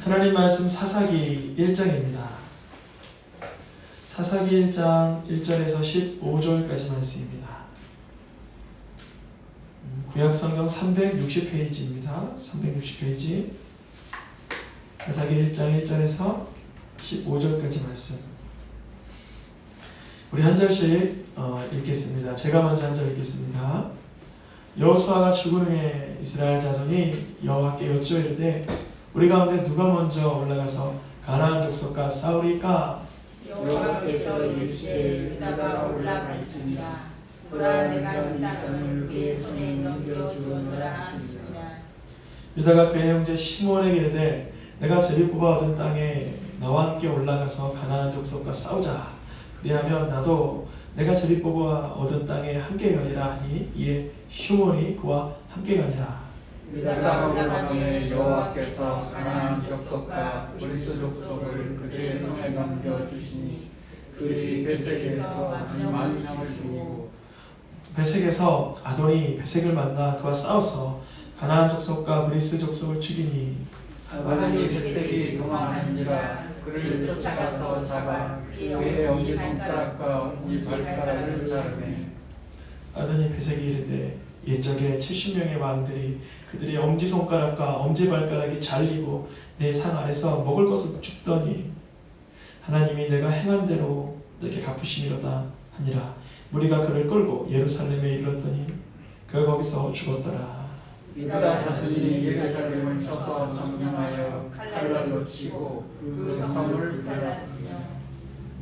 하나님 말씀 사사기 1장입니다. 사사기 1장 1절에서 15절까지 말씀입니다. 구약성경 360페이지입니다. 360페이지 사사기 1장 1절에서 15절까지 말씀. 우리 한 절씩 읽겠습니다. 제가 먼저 한 절 읽겠습니다. 여호수아가 죽은 후에 이스라엘 자손이 여호와께 여쭈이르되 우리 가운데 누가 먼저 올라가서 가나안 족속과 싸우리까? 여호와께서 이르시되 유다가 올라갈지니라. 보라, 내가 이 땅을 그의 손에 넘겨주었노라 하시니라. 유다가 그의 형제 시므온에게 이르되 내가 제비 뽑아 얻은 땅에 나와 함께 올라가서 가나안 족속과 싸우자. 그리하면 나도 내가 제비 뽑아 얻은 땅에 함께 가리라 하니 이에 시므온이 그와 함께 가니라. 유다가 올라가매 여호와께서 가나안 족속과 브리스 족속을 그들의 손에 넘겨주시니 그들이 베색에서 많은 양을 두고 베색에서 아도니 베색을 만나 그와 싸워서 가나안 족속과 브리스 족속을 죽이니 아도니 베색이 도망하니라. 그를 쫓아가서 잡아 그의 엄지손가락과 엄지발가락을 자르매 아도니 베색이 이르되 옛적에 70명의 왕들이 그들의 엄지손가락과 엄지발가락이 잘리고 내 상 아래서 먹을 것을 줍더니 하나님이 내가 행한 대로 내게 갚으시리로다 하니라. 무리가 그를 끌고 예루살렘에 이르렀더니 그가 거기서 죽었더라. 유다 자손이 예루살렘을 쳐서 점령하여 칼날로 치고 그 성을 살랐으며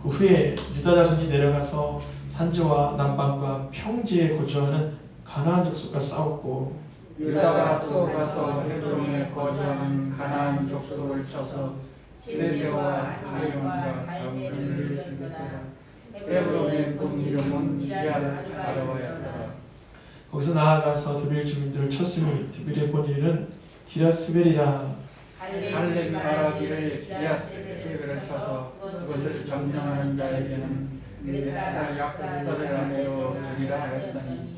그 후에 유다 자손이 내려가서 산지와 남방과 평지에 거주하는 가나안 족속과 싸웠고 유다가 또 가서 헤브론에 거주하는 가나안 족속을 쳐서 세세와 하이론과 갈멜을 죽였더라. 헤브론의 본 이름은 기럇-아르바였더라. 거기서 나아가서 드빌 주민들을 쳤으니 드빌의 본 이름은 기럇세벨이라. 갈렙이 말하기를 기럇세벨을 쳐서 그것을 점령하는 자에게는 몇 달 약속서를 안으로 주리라 하였더니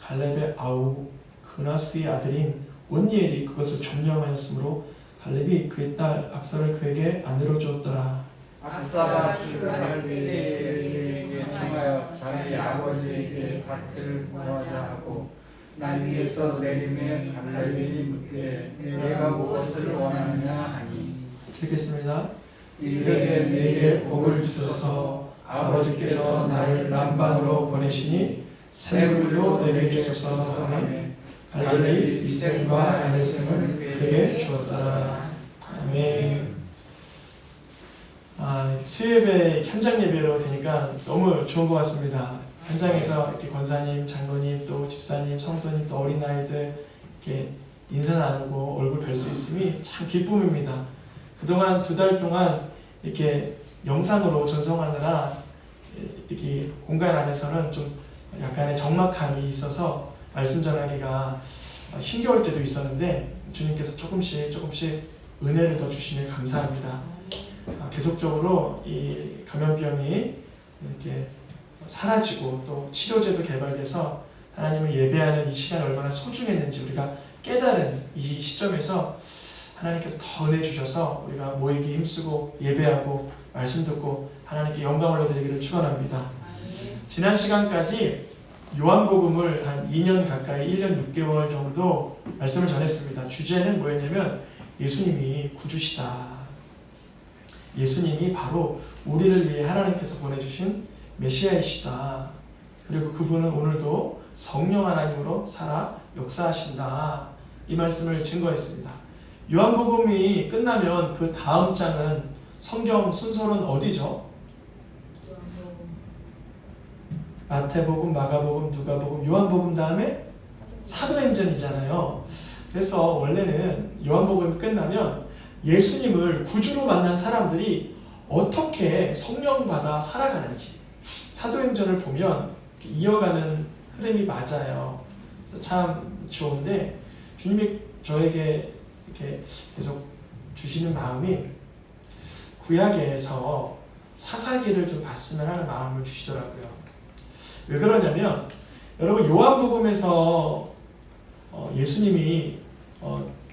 갈렙의 아우 그나스의 아들인 온니엘이 그것을 점령하였으므로 갈렙이 그의 딸 악사를 그에게 아내로 주었더라. 악사가 출가할 때에 청하여 자기 아버지에게 밭을 구하자 하고 난 위에서 내림에 갈렙이 묻되 내가 무엇을 원하느냐 하니 읽겠습니다. 이르되 내게 복을 주소서. 아버지께서 나를 남방으로 보내시니 샘물도 내게 주소서 하매 갈렙이 이셈과 아네셈을 그에게 주었더라. 아멘. 수요예배 현장 예배로 되니까 너무 좋은 것 같습니다. 현장에서 이렇게 권사님, 장로님, 또 집사님, 성도님, 또 어린아이들 이렇게 인사 나누고 얼굴 뵐 수 있음이 참 기쁨입니다. 그동안 2달 동안 이렇게 영상으로 전송하느라 이렇게 공간 안에서는 좀 약간의 적막함이 있어서 말씀 전하기가 힘겨울 때도 있었는데 주님께서 조금씩 은혜를 더 주시니 감사합니다. 계속적으로 이 감염병이 이렇게 사라지고 또 치료제도 개발돼서 하나님을 예배하는 이 시간이 얼마나 소중했는지 우리가 깨달은 이 시점에서 하나님께서 더 은혜 주셔서 우리가 모이기 힘쓰고 예배하고 말씀 듣고 하나님께 영광 올려드리기를 축원합니다. 지난 시간까지 요한복음을 한 2년 가까이 1년 6개월 정도 말씀을 전했습니다. 주제는 뭐였냐면 예수님이 구주시다. 예수님이 바로 우리를 위해 하나님께서 보내주신 메시아이시다. 그리고 그분은 오늘도 성령 하나님으로 살아 역사하신다. 이 말씀을 증거했습니다. 요한복음이 끝나면 그 다음 장은 성경 순서는 어디죠? 마태복음, 마가복음, 누가복음, 요한복음 다음에 사도행전이잖아요. 그래서 원래는 요한복음이 끝나면 예수님을 구주로 만난 사람들이 어떻게 성령 받아 살아가는지 사도행전을 보면 이어가는 흐름이 맞아요. 그래서 참 좋은데 주님이 저에게 이렇게 계속 주시는 마음이 구약에서 사사기를 좀 봤으면 하는 마음을 주시더라고요. 왜 그러냐면 여러분 요한복음에서 예수님이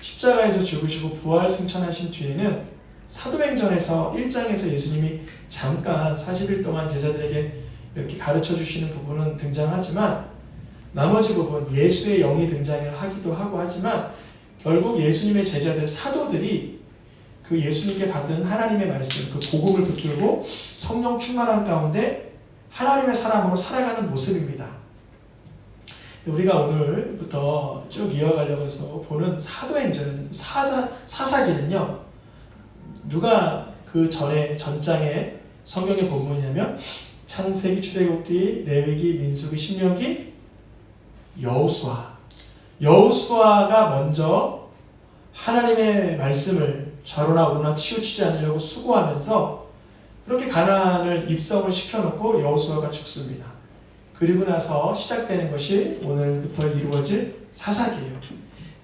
십자가에서 죽으시고 부활 승천하신 뒤에는 사도행전에서 1장에서 예수님이 잠깐 40일 동안 제자들에게 이렇게 가르쳐 주시는 부분은 등장하지만 나머지 부분 예수의 영이 등장을 하기도 하고 하지만 결국 예수님의 제자들 사도들이 그 예수님께 받은 하나님의 말씀 그 복음을 붙들고 성령 충만한 가운데 하나님의 사람으로 살아가는 모습입니다. 우리가 오늘부터 쭉 이어가려고 해서 보는 사도행전 사사기는요 누가 그 전에 전장에 성경의 본문이냐면 창세기, 출애굽기, 레위기, 민수기, 신명기, 여호수아가 먼저 하나님의 말씀을 좌로나 우로나 치우치지 않으려고 수고하면서 그렇게 가나안을 입성을 시켜놓고 여호수아가 죽습니다. 그리고 나서 시작되는 것이 오늘부터 이루어질 사사기예요.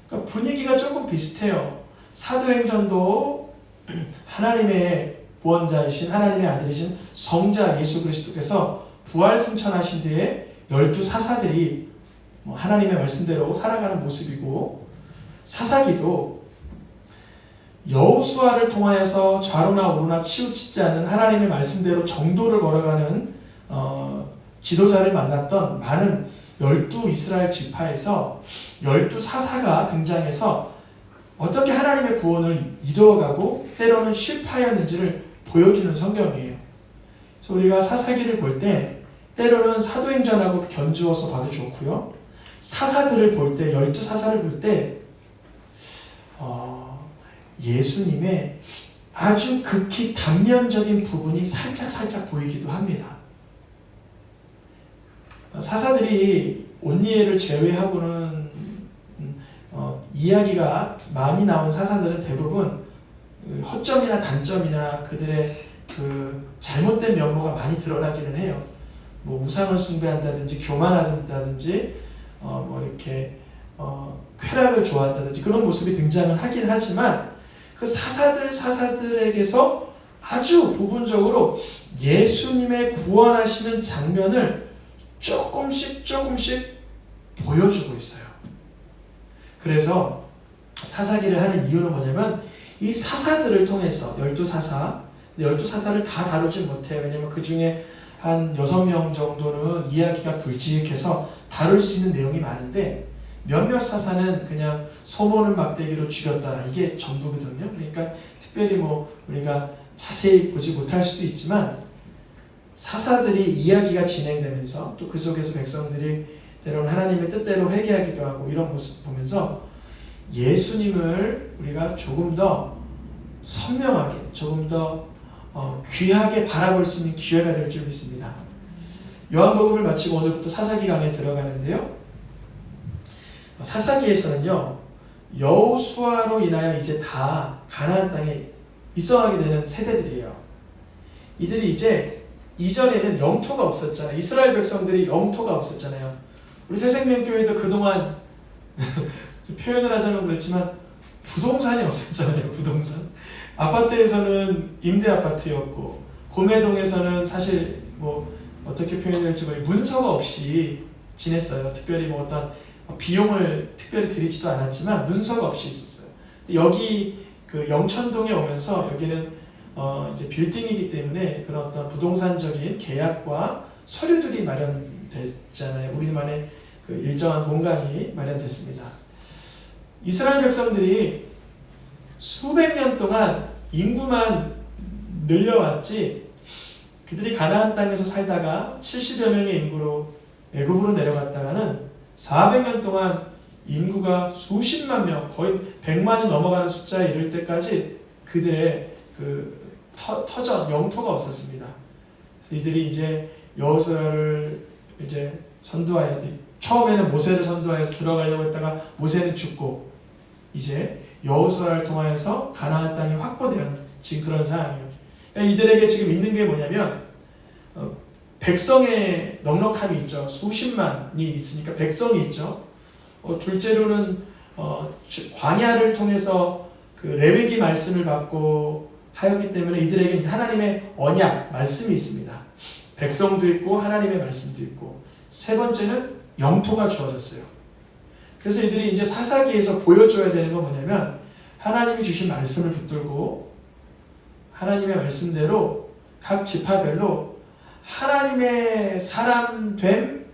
그러니까 분위기가 조금 비슷해요. 사도행전도 하나님의 구원자이신 하나님의 아들이신 성자 예수 그리스도께서 부활 승천하신 뒤에 12사사들이 하나님의 말씀대로 살아가는 모습이고 사사기도 여호수아를 통하여서 좌로나 우로나 치우치지 않는 하나님의 말씀대로 정도를 걸어가는 지도자를 만났던 많은 12 이스라엘 지파에서 12사사가 등장해서 어떻게 하나님의 구원을 이루어가고 때로는 실패하였는지를 보여주는 성경이에요. 그래서 우리가 사사기를 볼 때 때로는 사도행전하고 견주어서 봐도 좋고요. 사사들을 볼 때 12사사를 볼 때 예수님의 아주 극히 단면적인 부분이 살짝 보이기도 합니다. 사사들이 온니엘을 제외하고는 이야기가 많이 나온 사사들은 대부분 허점이나 단점이나 그들의 그 잘못된 면모가 많이 드러나기는 해요. 뭐 우상을 숭배한다든지 교만한다든지 이렇게 쾌락을 좋아한다든지 그런 모습이 등장을 하긴 하지만 그 사사들에게서 아주 부분적으로 예수님의 구원하시는 장면을 조금씩 보여주고 있어요. 그래서 사사기를 하는 이유는 뭐냐면 이 사사들을 통해서 12사사를 다 다루지 못해요. 왜냐면 그 중에 한 6명 정도는 이야기가 굵직해서 다룰 수 있는 내용이 많은데 몇몇 사사는 그냥 소모는 막대기로 죽였다 이게 전부거든요. 그러니까 특별히 우리가 자세히 보지 못할 수도 있지만 사사들이 이야기가 진행되면서 또 그 속에서 백성들이 때로는 하나님의 뜻대로 회개하기도 하고 이런 모습 보면서 예수님을 우리가 조금 더 선명하게 조금 더 귀하게 바라볼 수 있는 기회가 될 줄 믿습니다. 요한복음을 마치고 오늘부터 사사기 강에 들어가는데요. 사사기에서는요. 여호수아로 인하여 이제 다 가나안 땅에 입성하게 되는 세대들이에요. 이들이 이제 이전에는 영토가 없었잖아요. 이스라엘 백성들이 영토가 없었잖아요. 우리 새생명교회도 그동안 표현을 하자면 그렇지만 부동산이 없었잖아요. 부동산. 아파트에서는 임대 아파트였고 고매동에서는 사실 어떻게 표현할지 문서가 없이 지냈어요. 특별히 어떤 비용을 특별히 들이지도 않았지만 문서가 없이 있었어요. 여기 그 영천동에 오면서 여기는 이제 빌딩이기 때문에 그런 어떤 부동산적인 계약과 서류들이 마련됐잖아요. 우리만의 그 일정한 공간이 마련됐습니다. 이스라엘 백성들이 수백 년 동안 인구만 늘려왔지 그들이 가나안 땅에서 살다가 70여 명의 인구로 애굽으로 내려갔다가는 400년 동안 인구가 수십만 명, 거의 100만이 넘어가는 숫자에 이를 때까지 그들의 그 터전, 영토가 없었습니다. 그래서 이들이 이제 여호수아를 이제 선두하여 처음에는 모세를 선두하여서 들어가려고 했다가 모세는 죽고 이제 여호수아를 통하여서 가나안 땅이 확보되는 지금 그런 상황이에요. 이들에게 지금 있는 게 뭐냐면 백성의 넉넉함이 있죠. 수십만이 있으니까 백성이 있죠. 둘째로는 광야를 통해서 그 레위기 말씀을 받고 하였기 때문에 이들에게 하나님의 언약 말씀이 있습니다. 백성도 있고 하나님의 말씀도 있고 세 번째는 영토가 주어졌어요. 그래서 이들이 이제 사사기에서 보여줘야 되는 건 뭐냐면 하나님이 주신 말씀을 붙들고 하나님의 말씀대로 각 지파별로 하나님의 사람 됨,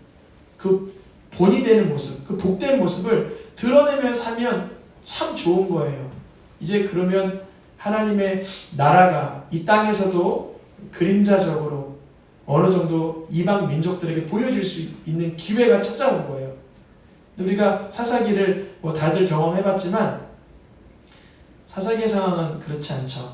그 본이 되는 모습, 그 복된 모습을 드러내며 살면 참 좋은 거예요. 이제 그러면 하나님의 나라가 이 땅에서도 그림자적으로 어느 정도 이방 민족들에게 보여줄 수 있는 기회가 찾아온 거예요. 우리가 사사기를 뭐 다들 경험해봤지만 사사기의 상황은 그렇지 않죠.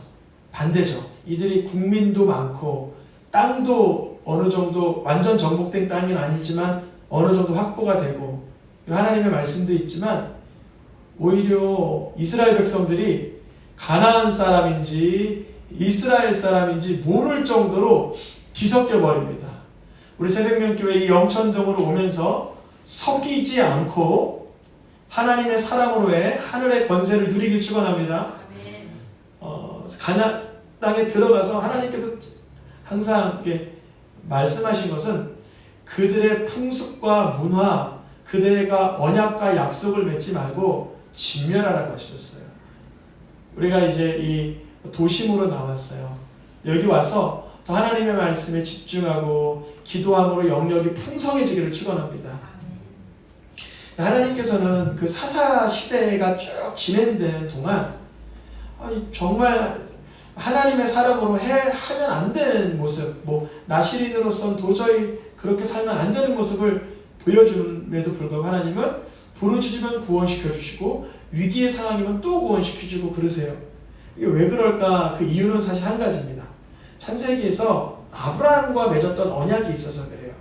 반대죠. 이들이 국민도 많고 땅도 어느 정도 완전 정복된 땅은 아니지만 어느 정도 확보가 되고 하나님의 말씀도 있지만 오히려 이스라엘 백성들이 가나안 사람인지 이스라엘 사람인지 모를 정도로 뒤섞여 버립니다. 우리 새생명교회 이 영천동으로 오면서 섞이지 않고 하나님의 사람으로의 하늘의 권세를 누리길 축원합니다. 가나안 땅에 들어가서 하나님께서 항상 이렇게 말씀하신 것은 그들의 풍습과 문화, 그들과 언약과 약속을 맺지 말고 진멸하라고 하셨어요. 우리가 이제 이 도심으로 나왔어요. 여기 와서 더 하나님의 말씀에 집중하고 기도함으로 영역이 풍성해지기를 축원합니다. 하나님께서는 그 사사 시대가 쭉 진행되는 동안 정말 하나님의 사람으로 하면 안 되는 모습, 뭐 나시린으로서는 도저히 그렇게 살면 안 되는 모습을 보여줌에도 불구하고 하나님은 부르짖으면 구원시켜 주시고 위기의 상황이면 또 구원시켜 주고 그러세요. 이게 왜 그럴까? 그 이유는 사실 한 가지입니다. 창세기에서 아브라함과 맺었던 언약이 있어서 그래요.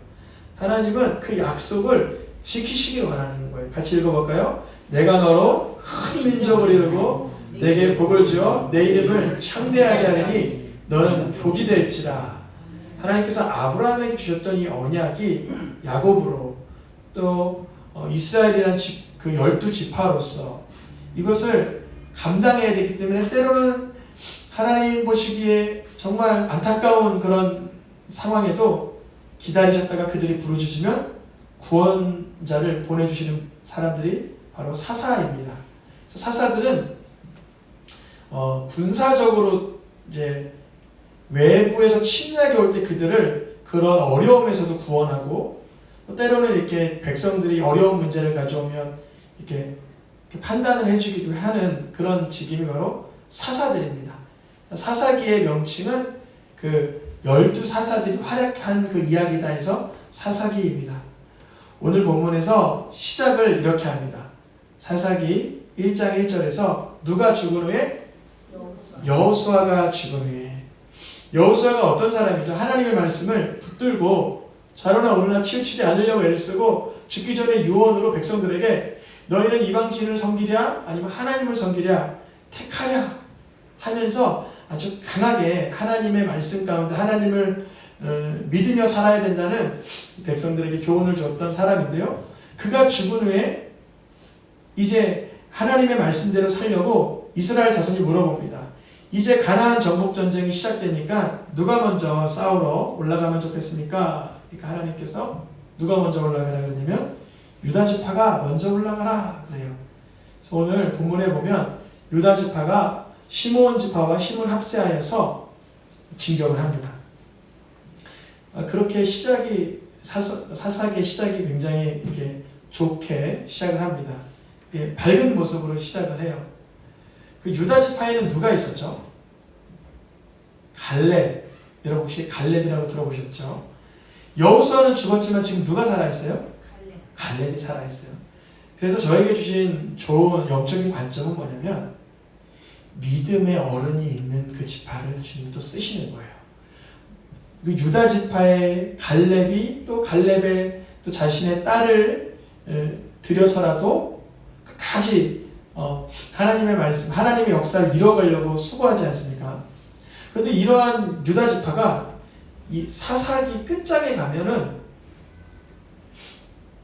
하나님은 그 약속을 지키시길 원하는 거예요. 같이 읽어볼까요? 내가 너로 큰 민족을 이루고 내게 복을 주어 내 이름을 창대하게 하리니 너는 복이 될지라. 하나님께서 아브라함에게 주셨던 이 언약이 야곱으로 또 이스라엘이라는 그 12지파로서 이것을 감당해야 되기 때문에 때로는 하나님 보시기에 정말 안타까운 그런 상황에도 기다리셨다가 그들이 부르짖으면 구원자를 보내주시는 사람들이 바로 사사입니다. 사사들은 군사적으로 이제 외부에서 침략이 올 때 그들을 그런 어려움에서도 구원하고 때로는 이렇게 백성들이 어려운 문제를 가져오면 이렇게 판단을 해주기도 하는 그런 직임이 바로 사사들입니다. 사사기의 명칭은 그 12사사들이 활약한 그 이야기다 해서 사사기입니다. 오늘 본문에서 시작을 이렇게 합니다. 사사기 1장 1절에서 누가 죽은 후에? 여호수아가 죽은 후에. 여호수아가 어떤 사람이죠? 하나님의 말씀을 붙들고 좌로나 우로나 치우치지 않으려고 애를 쓰고 죽기 전에 유언으로 백성들에게 너희는 이방신을 섬기랴 아니면 하나님을 섬기랴 택하랴 하면서 아주 강하게 하나님의 말씀 가운데 하나님을 믿으며 살아야 된다는 백성들에게 교훈을 줬던 사람인데요. 그가 죽은 후에 이제 하나님의 말씀대로 살려고 이스라엘 자손이 물어봅니다. 이제 가나안 정복 전쟁이 시작되니까 누가 먼저 싸우러 올라가면 좋겠습니까? 그러니까 하나님께서 누가 먼저 올라가라 그러냐면 유다 지파가 먼저 올라가라 그래요. 그래서 오늘 본문에 보면 유다 지파가 시므온 지파와 힘을 합세하여서 진격을 합니다. 그렇게 시작이 사사기의 시작이 굉장히 이렇게 좋게 시작을 합니다. 밝은 모습으로 시작을 해요. 그 유다 지파에는 누가 있었죠? 갈렙. 여러분 혹시 갈렙이라고 들어보셨죠? 여호수아는 죽었지만 지금 누가 살아있어요? 갈렙이 살아있어요. 그래서 저에게 주신 좋은 영적인 관점은 뭐냐면 믿음의 어른이 있는 그 지파를 주님도 쓰시는 거예요. 그 유다 지파의 갈렙이 또 갈렙의 또 자신의 딸을 들여서라도 끝까지 하나님의 말씀, 하나님의 역사를 이뤄가려고 수고하지 않습니까? 그런데 이러한 유다 지파가 이 사사기 끝장에 가면은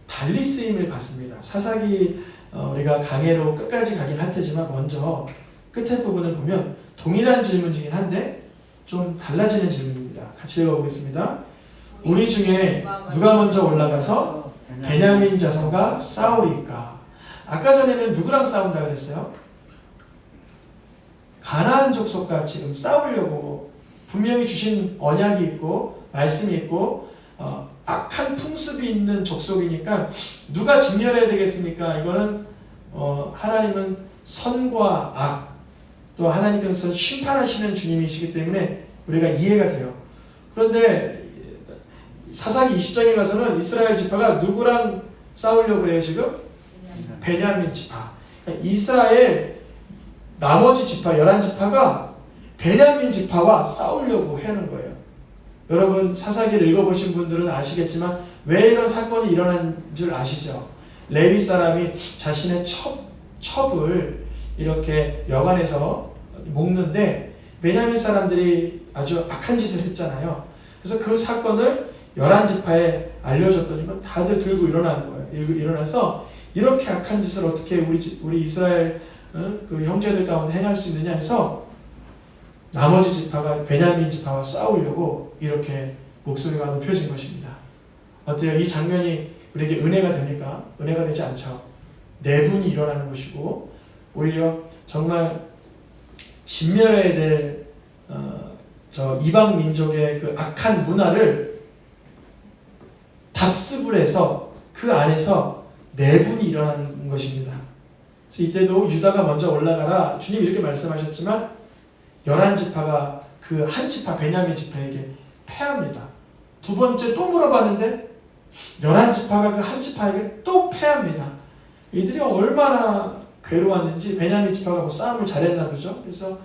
달리 쓰임을 받습니다. 사사기 우리가 강해로 끝까지 가긴 할 테지만 먼저 끝에 부분을 보면 동일한 질문이긴 한데 좀 달라지는 질문입니다. 같이 읽어보겠습니다. 우리 중에 누가 먼저 올라가서 베냐민 자손과 싸우리까? 아까 전에는 누구랑 싸운다 그랬어요? 가나안 족속과 지금 싸우려고 분명히 주신 언약이 있고 말씀이 있고 악한 풍습이 있는 족속이니까 누가 직면해야 되겠습니까? 이거는 하나님은 선과 악, 또 하나님께서 심판하시는 주님이시기 때문에 우리가 이해가 돼요. 그런데 사사기 20장에 가서는 이스라엘 지파가 누구랑 싸우려고 그래요 지금? 베냐민 지파. 이스라엘 나머지 지파 11지파가 베냐민 지파와 싸우려고 하는 거예요. 여러분 사사기를 읽어보신 분들은 아시겠지만 왜 이런 사건이 일어난 줄 아시죠? 레위 사람이 자신의 첩을 이렇게 여관에서 묶는데 베냐민 사람들이 아주 악한 짓을 했잖아요. 그래서 그 사건을 11지파에 알려줬더니 다들 들고 일어나는 거예요. 일어나서 이렇게 악한 짓을 어떻게 우리 이스라엘 그 형제들 가운데 행할 수 있느냐 해서 나머지 지파가 베냐민 지파와 싸우려고 이렇게 목소리가 높여진 것입니다. 어때요? 이 장면이 우리에게 은혜가 됩니까? 은혜가 되지 않죠. 내분이 일어나는 것이고 오히려 정말 진멸해야 될 저 이방 민족의 그 악한 문화를 답습을 해서 그 안에서 내분이 일어나는 것입니다. 그래서 이때도 유다가 먼저 올라가라 주님 이렇게 말씀하셨지만 11지파가 그 한 지파 베냐민 지파에게 패합니다. 두 번째 또 물어봤는데 11지파가 그 한 지파에게 또 패합니다. 이들이 얼마나 괴로웠는지 베냐민 지파가 뭐 싸움을 잘했나 보죠. 그래서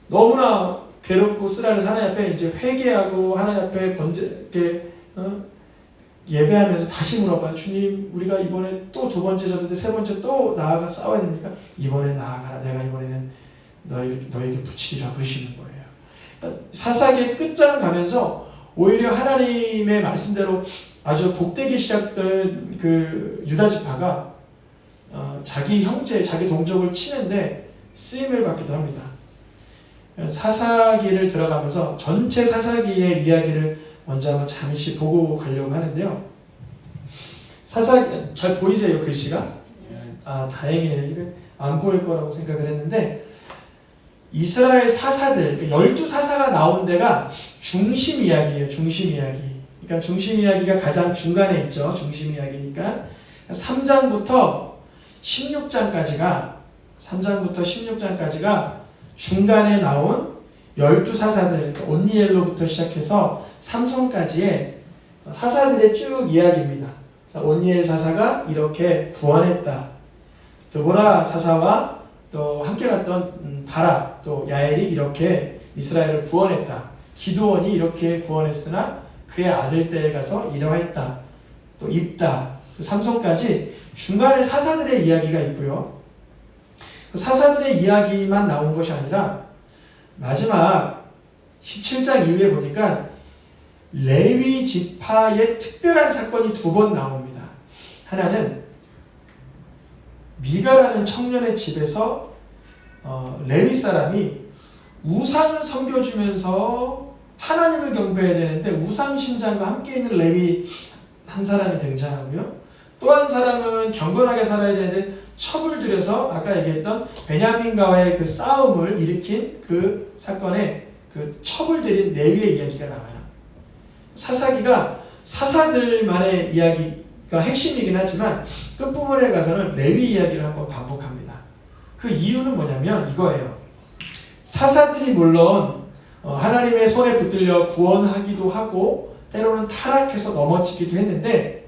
너무나 괴롭고 쓰라려서 하나님 앞에 이제 회개하고 하나님 앞에 예배하면서 다시 물어봐요. 주님 우리가 이번에 또 두 번째 졌는데 세 번째 또 나아가 싸워야 됩니까? 이번에 나아가라. 내가 이번에는 너에게 붙이리라 그러시는 거예요. 그러니까 사사기의 끝장 가면서 오히려 하나님의 말씀대로 아주 복되게 시작된 그 유다 지파가 자기 형제, 자기 동족을 치는데 쓰임을 받기도 합니다. 사사기를 들어가면서 전체 사사기의 이야기를 먼저 한번 잠시 보고 가려고 하는데요. 사사기 잘 보이세요 글씨가? 아 다행이네요. 이거 안 보일 거라고 생각을 했는데 이스라엘 사사들 12사사가 나온 데가 중심 이야기예요. 중심 이야기. 그러니까 중심 이야기가 가장 중간에 있죠. 중심 이야기니까 3장부터 16장까지가 중간에 나온 12사사들 온니엘로부터 시작해서 삼손까지의 사사들의 쭉 이야기입니다. 그래서 온니엘 사사가 이렇게 구원했다. 드보라 사사와 또 함께 갔던 바락 또 야엘이 이렇게 이스라엘을 구원했다. 기드온이 이렇게 구원했으나 그의 아들 때에 가서 이러했다. 또 입다. 삼손까지 중간에 사사들의 이야기가 있고요. 사사들의 이야기만 나온 것이 아니라 마지막 17장 이후에 보니까 레위 지파의 특별한 사건이 두 번 나옵니다. 하나는 미가라는 청년의 집에서 레위 사람이 우상을 섬겨주면서 하나님을 경배해야 되는데 우상 신장과 함께 있는 레위 한 사람이 등장하고요. 또 한 사람은 경건하게 살아야 되는데 첩을 들여서 아까 얘기했던 베냐민과의 그 싸움을 일으킨 그 사건에 그 첩을 들인 레위의 이야기가 나와요. 사사기가 사사들만의 이야기가 핵심이긴 하지만 끝부분에 가서는 레위 이야기를 한번 반복합니다. 그 이유는 뭐냐면 이거예요. 사사들이 물론 하나님의 손에 붙들려 구원하기도 하고 때로는 타락해서 넘어지기도 했는데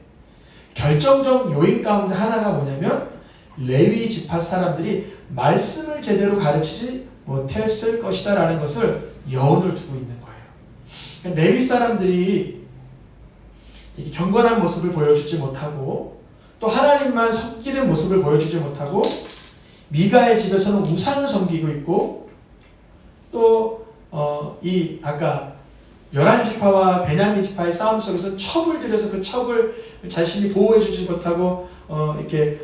결정적 요인 가운데 하나가 뭐냐면 레위 지파 사람들이 말씀을 제대로 가르치지 못했을 것이다 라는 것을 여운을 두고 있는 거예요. 레위 사람들이 경건한 모습을 보여주지 못하고 또 하나님만 섬기는 모습을 보여주지 못하고 미가의 집에서는 우상을 섬기고 있고 또 이 아까 11지파와 베냐민 지파의 싸움 속에서 첩을 들여서 그 첩을 자신이 보호해주지 못하고 이렇게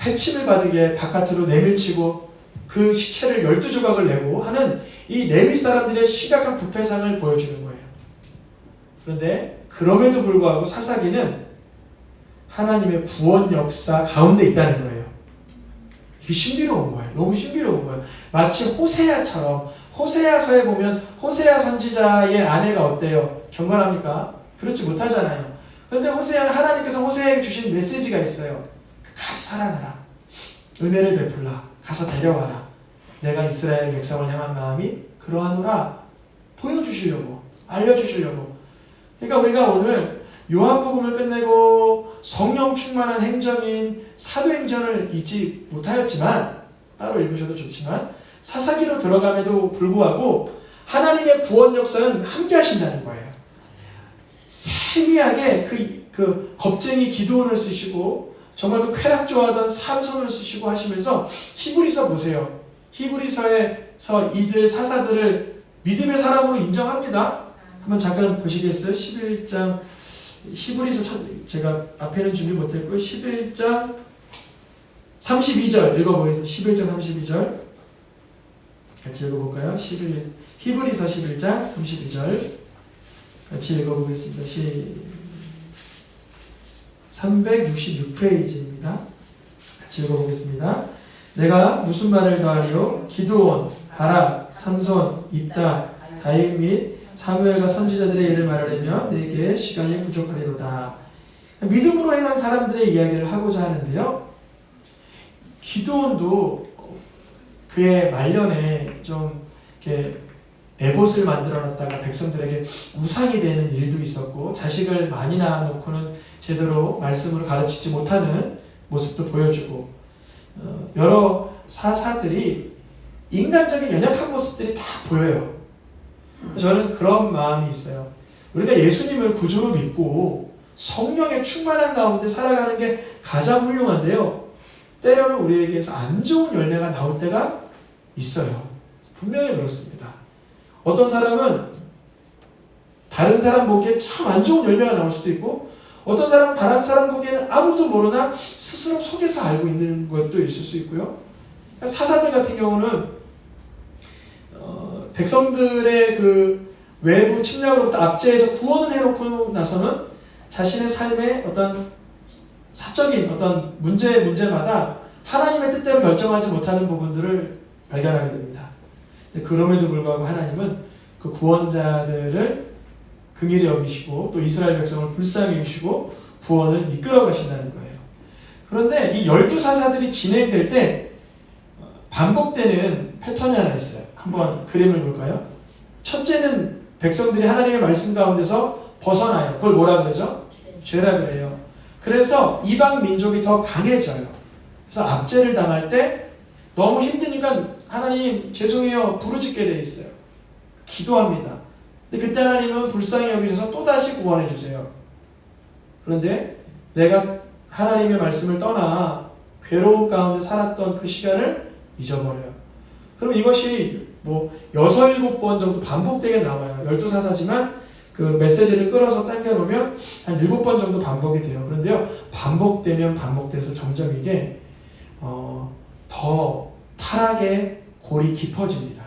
해침을 받게 바깥으로 내밀치고 그 시체를 12조각을 내고 하는 이 레위 사람들의 심각한 부패상을 보여주는 거예요. 그런데 그럼에도 불구하고 사사기는 하나님의 구원 역사 가운데 있다는 거예요. 이게 신비로운 거예요. 너무 신비로운 거예요. 마치 호세아처럼, 호세아서에 보면 호세아 선지자의 아내가 어때요? 경건합니까? 그렇지 못하잖아요. 그런데 하나님께서 호세아에게 주신 메시지가 있어요. 가서 사랑하라. 은혜를 베풀라. 가서 데려와라. 내가 이스라엘 백성을 향한 마음이 그러하노라. 보여주시려고, 알려주시려고. 그러니까 우리가 오늘 요한복음을 끝내고 성령 충만한 행정인 사도행전을 잊지 못하였지만, 따로 읽으셔도 좋지만, 사사기로 들어감에도 불구하고 하나님의 구원 역사는 함께 하신다는 거예요. 세미하게 그 겁쟁이 기드온을 쓰시고 정말 그 쾌락 좋아하던 삼손을 쓰시고 하시면서 히브리서 보세요. 히브리서에서 이들 사사들을 믿음의 사람으로 인정합니다. 한번 잠깐 보시겠어요? 11장 히브리서 제가 앞에는 준비 못했고요. 11장 32절 읽어보겠습니다. 11장 32절 같이 읽어볼까요? 히브리서 11장 32절 같이 읽어보겠습니다. 366페이지입니다. 같이 읽어보겠습니다. 내가 무슨 말을 더하리요? 기드온, 바락, 삼손, 입다, 다윗 및 사무엘과 선지자들의 일을 말하려면 내게 시간이 부족하리로다. 믿음으로 행한 사람들의 이야기를 하고자 하는데요. 기드온도 그의 말년에 좀 이렇게 에봇을 만들어놨다가 백성들에게 우상이 되는 일도 있었고, 자식을 많이 낳아놓고는 제대로 말씀으로 가르치지 못하는 모습도 보여주고, 여러 사사들이 인간적인 연약한 모습들이 다 보여요. 저는 그런 마음이 있어요. 우리가 예수님을 구주로 믿고 성령의 충만한 가운데 살아가는 게 가장 훌륭한데요. 때로는 우리에게서 안 좋은 열매가 나올 때가 있어요. 분명히 그렇습니다. 어떤 사람은 다른 사람 보기에 참 안 좋은 열매가 나올 수도 있고, 어떤 사람은 다른 사람 보기에는 아무도 모르나 스스로 속에서 알고 있는 것도 있을 수 있고요. 사사들 같은 경우는 백성들의 그 외부 침략으로부터 압제해서 구원을 해놓고 나서는 자신의 삶의 어떤 사적인 어떤 문제마다 하나님의 뜻대로 결정하지 못하는 부분들을 발견하게 됩니다. 그럼에도 불구하고 하나님은 그 구원자들을 긍휼히 여기시고 또 이스라엘 백성을 불쌍히 여기시고 구원을 이끌어 가신다는 거예요. 그런데 이 12사사들이 진행될 때 반복되는 패턴이 하나 있어요. 한번 그림을 볼까요? 첫째는 백성들이 하나님의 말씀 가운데서 벗어나요. 그걸 뭐라 그러죠? 죄라 그래요. 그래서 이방 민족이 더 강해져요. 그래서 압제를 당할 때 너무 힘드니까 하나님 죄송해요 부르짖게 돼 있어요. 기도합니다. 근데 그때 하나님은 불쌍히 여기셔서 또다시 구원해 주세요. 그런데 내가 하나님의 말씀을 떠나 괴로움 가운데 살았던 그 시간을 잊어버려요. 그럼 이것이 뭐 6, 7번 정도 반복되게 나와요. 12사사지만 그 메시지를 끌어서 당겨놓으면 한 7번 정도 반복이 돼요. 그런데요, 반복되면 반복돼서 점점 이게 더 타락의 골이 깊어집니다.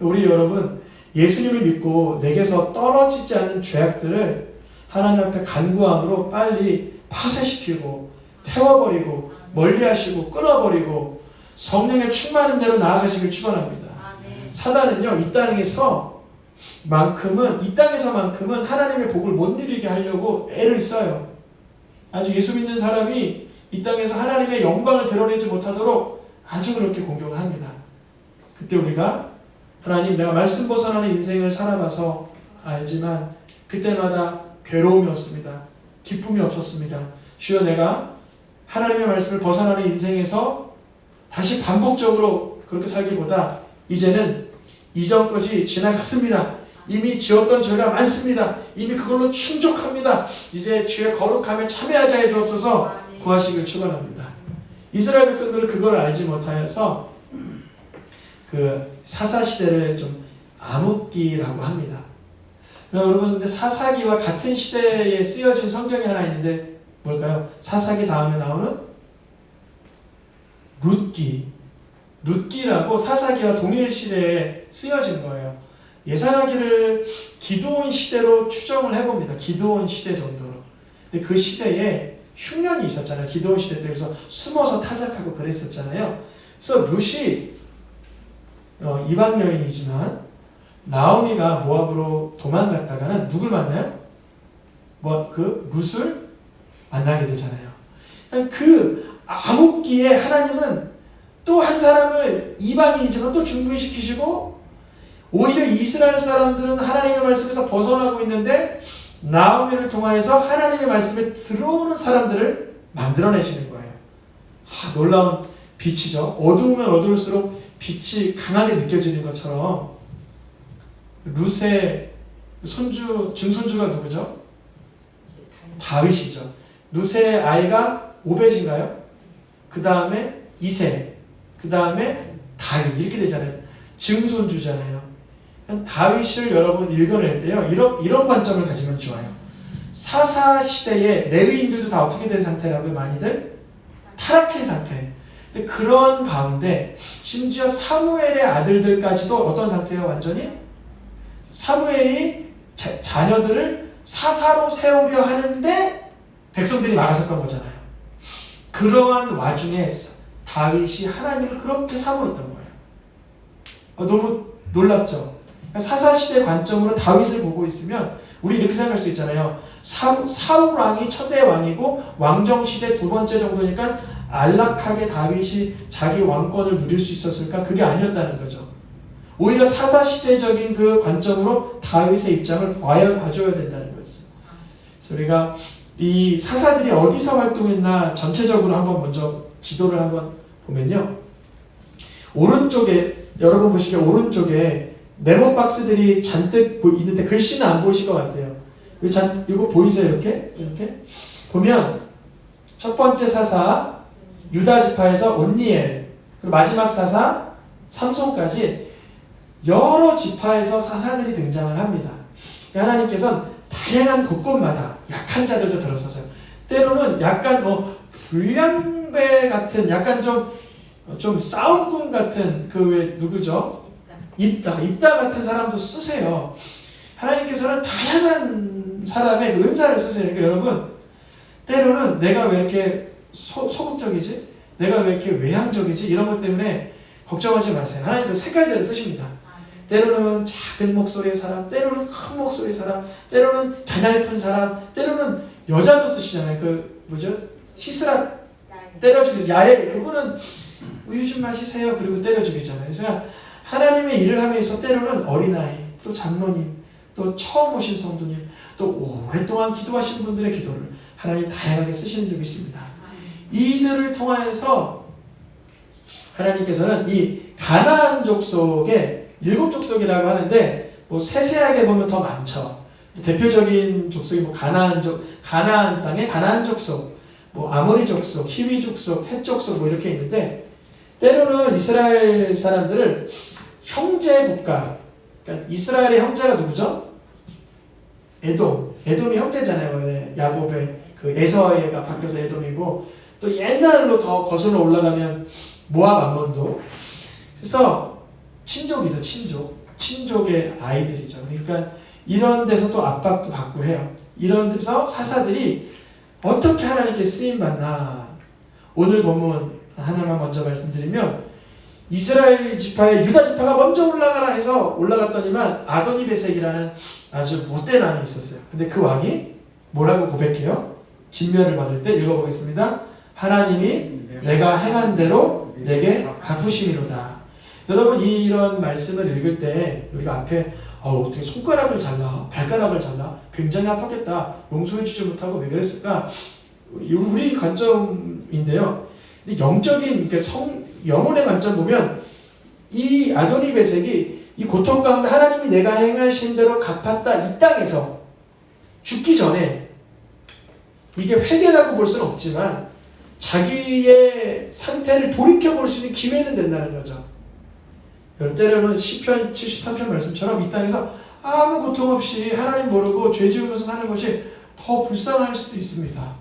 우리 여러분, 예수님을 믿고 내게서 떨어지지 않는 죄악들을 하나님 앞에 간구함으로 빨리 파쇄시키고 태워버리고 멀리하시고 끊어버리고 성령의 충만한 대로 나아가시길 축원합니다. 사단은요, 이 땅에서만큼은 하나님의 복을 못 누리게 하려고 애를 써요. 아주 예수 믿는 사람이 이 땅에서 하나님의 영광을 드러내지 못하도록 아주 그렇게 공격을 합니다. 그때 우리가 하나님, 내가 말씀 벗어나는 인생을 살아봐서 알지만 그때마다 괴로움이 없습니다. 기쁨이 없었습니다. 주여, 내가 하나님의 말씀을 벗어나는 인생에서 다시 반복적으로 그렇게 살기보다 이제는 이전 것이 지나갔습니다. 이미 지었던 죄가 많습니다. 이미 그걸로 충족합니다. 이제 주의 거룩함에 참여하자 해 주옵소서 구하시길 축원합니다. 이스라엘 백성들은 그걸 알지 못하여서 그 사사시대를 좀 암흑기라고 합니다. 여러분, 근데 사사기와 같은 시대에 쓰여진 성경이 하나 있는데 뭘까요? 사사기 다음에 나오는 룻기라고 사사기와 동일 시대에 쓰여진 거예요. 예사라기를 기드온 시대로 추정을 해봅니다. 기드온 시대 정도로. 근데 그 시대에 흉년이 있었잖아요. 기드온 시대 때. 그래서 숨어서 타작하고 그랬었잖아요. 그래서 룻이 이방 여인이지만 나오미가 모압으로 도망갔다가는 누굴 만나요? 그 룻을 만나게 되잖아요. 그 암흑기에 하나님은 또 한 사람을 이방인이지만 또 중보시키시고 오히려 이스라엘 사람들은 하나님의 말씀에서 벗어나고 있는데 나오미를 통하여서 하나님의 말씀에 들어오는 사람들을 만들어내시는 거예요. 놀라운 빛이죠. 어두우면 어두울수록 빛이 강하게 느껴지는 것처럼 룻의 증손주가 누구죠? 다윗이죠. 룻의 아이가 오벳인가요? 그 다음에 이세, 그 다음에 다윗 이렇게 되잖아요. 증손주잖아요. 다윗을 여러분 읽어낼 때요. 이런 관점을 가지면 좋아요. 사사 시대에 레위인들도 다 어떻게 된 상태라고요? 많이들 타락한 상태. 근데 그런 가운데 심지어 사무엘의 아들들까지도 어떤 상태예요? 완전히 사무엘이 자녀들을 사사로 세우려 하는데 백성들이 막아섰던 거잖아요. 그러한 와중에 다윗이 하나님을 그렇게 사모했던 거예요. 너무 놀랍죠? 사사시대 관점으로 다윗을 보고 있으면 우리 이렇게 생각할 수 있잖아요. 사울 왕이 초대 왕이고 왕정시대 두 번째 정도니까 안락하게 다윗이 자기 왕권을 누릴 수 있었을까? 그게 아니었다는 거죠. 오히려 사사시대적인 그 관점으로 다윗의 입장을 봐줘야 된다는 거죠. 그래서 우리가 이 사사들이 어디서 활동했나 전체적으로 한번 먼저 지도를 한번 보면요. 오른쪽에 여러분 보시기에 오른쪽에 네모 박스들이 잔뜩 있는데 글씨는 안 보이실 것 같아요. 이거 보이세요? 이렇게 보면 첫 번째 사사 유다 지파에서 온니엘, 그리고 마지막 사사 삼손까지 여러 지파에서 사사들이 등장을 합니다. 하나님께서는 다양한 곳곳마다 약한 자들도 들어서서요. 때로는 약간 불량배 같은 약간 좀 싸움꾼 같은 그 왜 누구죠? 입다 같은 사람도 쓰세요. 하나님께서는 다양한 사람의 은사를 쓰세요. 그러니까 여러분 때로는 내가 왜 이렇게 소극적이지? 내가 왜 이렇게 외향적이지? 이런 것 때문에 걱정하지 마세요. 하나님 그 색깔대로 쓰십니다. 때로는 작은 목소리의 사람, 때로는 큰 목소리의 사람, 때로는 가냘픈 사람, 때로는 여자도 쓰시잖아요. 그 뭐죠? 시스라 때려주기 야엘, 그분은 우유 좀 마시세요. 그리고 때려주기잖아요. 그래서 하나님의 일을 하면서 때로는 어린아이, 또 장로님, 또 처음 오신 성도님, 또 오랫동안 기도하신 분들의 기도를 하나님 다양하게 쓰시는 줄 믿습니다. 이들을 통하여서 하나님께서는 이 가나안 족속의 7 족속이라고 하는데 세세하게 보면 더 많죠. 대표적인 족속이 가나안 땅의 가나안 족속, 아모리 족속, 히위 족속, 헷 족속 이렇게 있는데 때로는 이스라엘 사람들을 형제 국가, 그러니까 이스라엘의 형제가 누구죠? 에돔이 형제잖아요. 야곱의 그 에서가 바뀌어서 에돔이고 또 옛날로 더 거슬러 올라가면 모압 암몬도. 그래서 친족이죠. 친족의 아이들이죠. 그러니까 이런 데서 또 압박도 받고 해요. 이런 데서 사사들이 어떻게 하나님께 쓰임받나. 오늘 본문 하나만 먼저 말씀드리면 이스라엘 지파의 유다 지파가 먼저 올라가라 해서 올라갔더니만 아도니베섹이라는 아주 못된 왕이 있었어요. 근데 그 왕이 뭐라고 고백해요? 진멸을 받을 때 읽어보겠습니다. 하나님이 내가 행한 대로 내게 갚으심이로다. 여러분 이런 말씀을 읽을 때 우리가 앞에 어떻게 손가락을 잘라? 발가락을 잘라? 굉장히 아팠겠다. 용서해주지 못하고 왜 그랬을까? 우리 관점인데요. 근데 영적인 영혼의 관점 보면 이 아도니베섹이 이 고통 가운데 하나님이 내가 행하신 대로 갚았다 이 땅에서 죽기 전에 이게 회개라고 볼 수는 없지만 자기의 상태를 돌이켜볼 수 있는 기회는 된다는 거죠. 때로는 시편 73편 말씀처럼 이 땅에서 아무 고통 없이 하나님 모르고 죄 지으면서 사는 것이 더 불쌍할 수도 있습니다.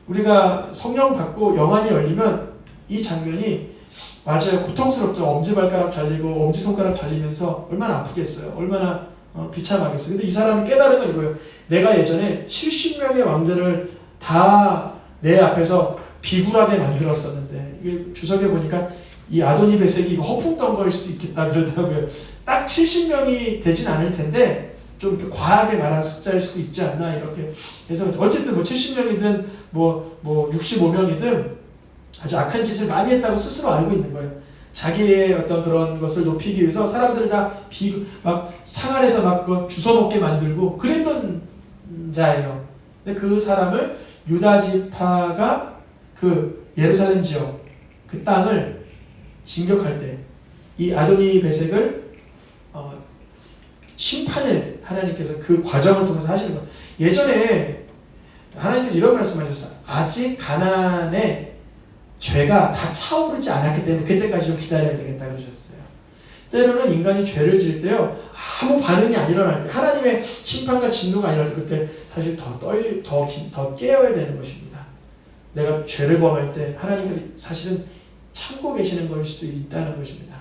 우리가 성령 받고 영안이 열리면 이 장면이 맞아요. 고통스럽죠. 엄지발가락 잘리고 엄지손가락 잘리면서 얼마나 아프겠어요. 얼마나 비참하겠어요. 근데 이 사람이 깨달은 건 이거예요. 내가 예전에 70명의 왕들을 다 내 앞에서 비굴하게 만들었었는데 이게 주석에 보니까 이 아도니 베섹이 허풍덩거릴 수도 있겠다 그러더라고요. 딱 70명이 되진 않을 텐데 좀 이렇게 과하게 말한 숫자일 수도 있지 않나 이렇게 해서 어쨌든 뭐 70명이든 뭐 65명이든 아주 악한 짓을 많이 했다고 스스로 알고 있는 거예요. 자기의 어떤 그런 것을 높이기 위해서 사람들을 다 막 상안에서 막 그거 주워먹게 만들고 그랬던 자예요. 근데 그 사람을 유다 지파가 그 예루살렘 지역 그 땅을 진격할 때 이 아도니 베섹을 심판을 하나님께서 그 과정을 통해서 하시는 거예요. 예전에 하나님께서 이런 말씀하셨어요. 아직 가나안의 죄가 다 차오르지 않았기 때문에 그때까지 좀 기다려야 되겠다 그러셨어요. 때로는 인간이 죄를 지을 때요 아무 반응이 안 일어날 때 하나님의 심판과 진노가 안 일어날 때 그때 사실 더 깨어야 되는 것입니다. 내가 죄를 범할 때 하나님께서 사실은 참고 계시는 걸 수도 있다는 것입니다.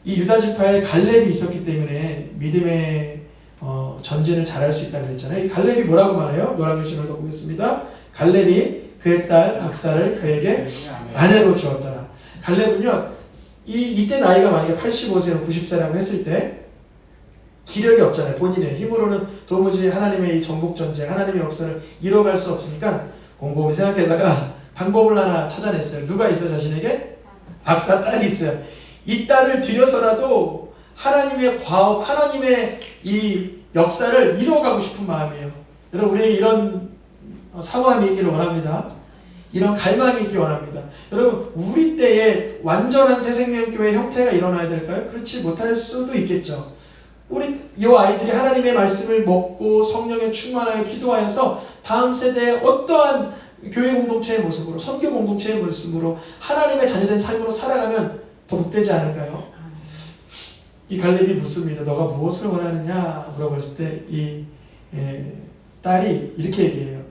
이 유다 지파에 갈렙이 있었기 때문에 믿음의 전쟁을 잘할 수 있다고 그랬잖아요. 이 갈렙이 뭐라고 말해요? 노란 글씨를 보겠습니다. 갈렙이 그의 딸 악사를 그에게 아내로 주었더라. 갈렙은요, 이때 나이가 만약에 85세나 90세라고 했을 때 기력이 없잖아요. 본인의 힘으로는 도무지 하나님의 이 전국 전쟁, 하나님의 역사를 이뤄갈 수 없으니까 곰곰이 생각하다가 방법을 하나 찾아냈어요. 누가 있어 자신에게? 악사 딸이 있어요. 이 딸을 들여서라도 하나님의 과업, 하나님의 이 역사를 이뤄가고 싶은 마음이에요. 여러분, 우리에게 이런 사모함이 있기를 원합니다. 이런 갈망이 있기 원합니다. 여러분, 우리 때에 완전한 새생명교회 형태가 일어나야 될까요? 그렇지 못할 수도 있겠죠. 우리 이 아이들이 하나님의 말씀을 먹고 성령에 충만하여 기도하여서 다음 세대에 어떠한 교회 공동체의 모습으로, 선교 공동체의 모습으로 하나님의 자녀된 삶으로 살아가면 더 복되지 않을까요? 이 갈렙이 묻습니다. 너가 무엇을 원하느냐 물어봤을 때 이 딸이 이렇게 얘기해요.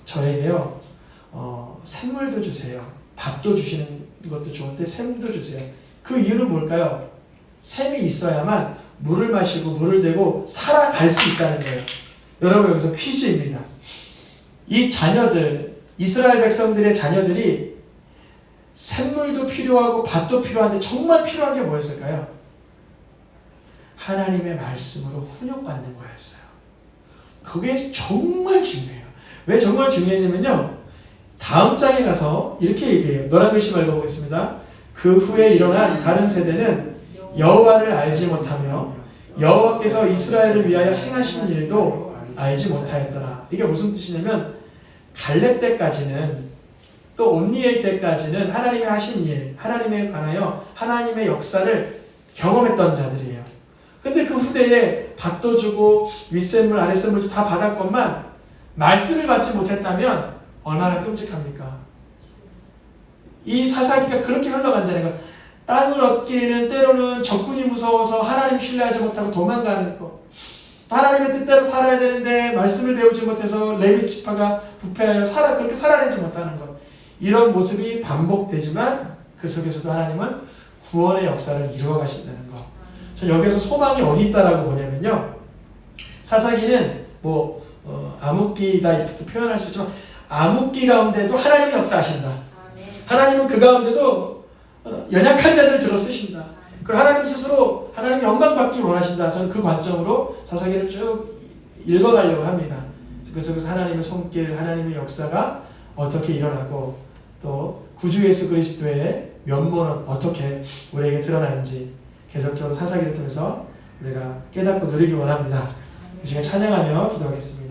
저에게요 샘물도 주세요. 밥도 주시는 것도 좋은데 샘도 주세요. 그 이유는 뭘까요? 샘이 있어야만 물을 마시고 물을 대고 살아갈 수 있다는 거예요. 여러분, 여기서 퀴즈입니다. 이 자녀들, 이스라엘 백성들의 자녀들이 샘물도 필요하고 밭도 필요한데 정말 필요한 게 뭐였을까요? 하나님의 말씀으로 훈육받는 거였어요. 그게 정말 중요해요. 왜 정말 중요했냐면요, 다음 장에 가서 이렇게 얘기해요. 노란 글씨 읽어보겠습니다. 그 후에 일어난 다른 세대는 여호와를 알지 못하며 여호와께서 이스라엘을 위하여 행하신 일도 알지 못하였더라. 이게 무슨 뜻이냐면 갈렙 때까지는 또 온니엘 때까지는 하나님의 하신 일, 하나님에 관하여 하나님의 역사를 경험했던 자들이에요. 근데 그 후대에 밭도 주고 윗샘물 아랫샘물 다 받았건만 말씀을 받지 못했다면 얼마나 끔찍합니까? 이 사사기가 그렇게 흘러간다는 것. 땅을 얻기에는 때로는 적군이 무서워서 하나님 신뢰하지 못하고 도망가는 것. 하나님의 뜻대로 살아야 되는데 말씀을 배우지 못해서 레위 지파가 부패하여 그렇게 살아내지 못하는 것. 이런 모습이 반복되지만 그 속에서도 하나님은 구원의 역사를 이루어 가신다는 것. 저 여기에서 소망이 어디 있다라고 보냐면요, 사사기는 암흑기다 이렇게 표현할 수 있지만 암흑기 가운데도 하나님이 역사하신다. 하나님은 그 가운데도 연약한 자들을 들어 쓰신다. 그리고 하나님 스스로 하나님 영광 받기 원하신다. 저는 그 관점으로 사사기를 쭉 읽어가려고 합니다. 그 속에서 하나님의 손길, 하나님의 역사가 어떻게 일어나고 또 구주 예수 그리스도의 면모는 어떻게 우리에게 드러나는지 계속적으로 사사기를 통해서 우리가 깨닫고 누리기 원합니다. 이 시간 찬양하며 기도하겠습니다.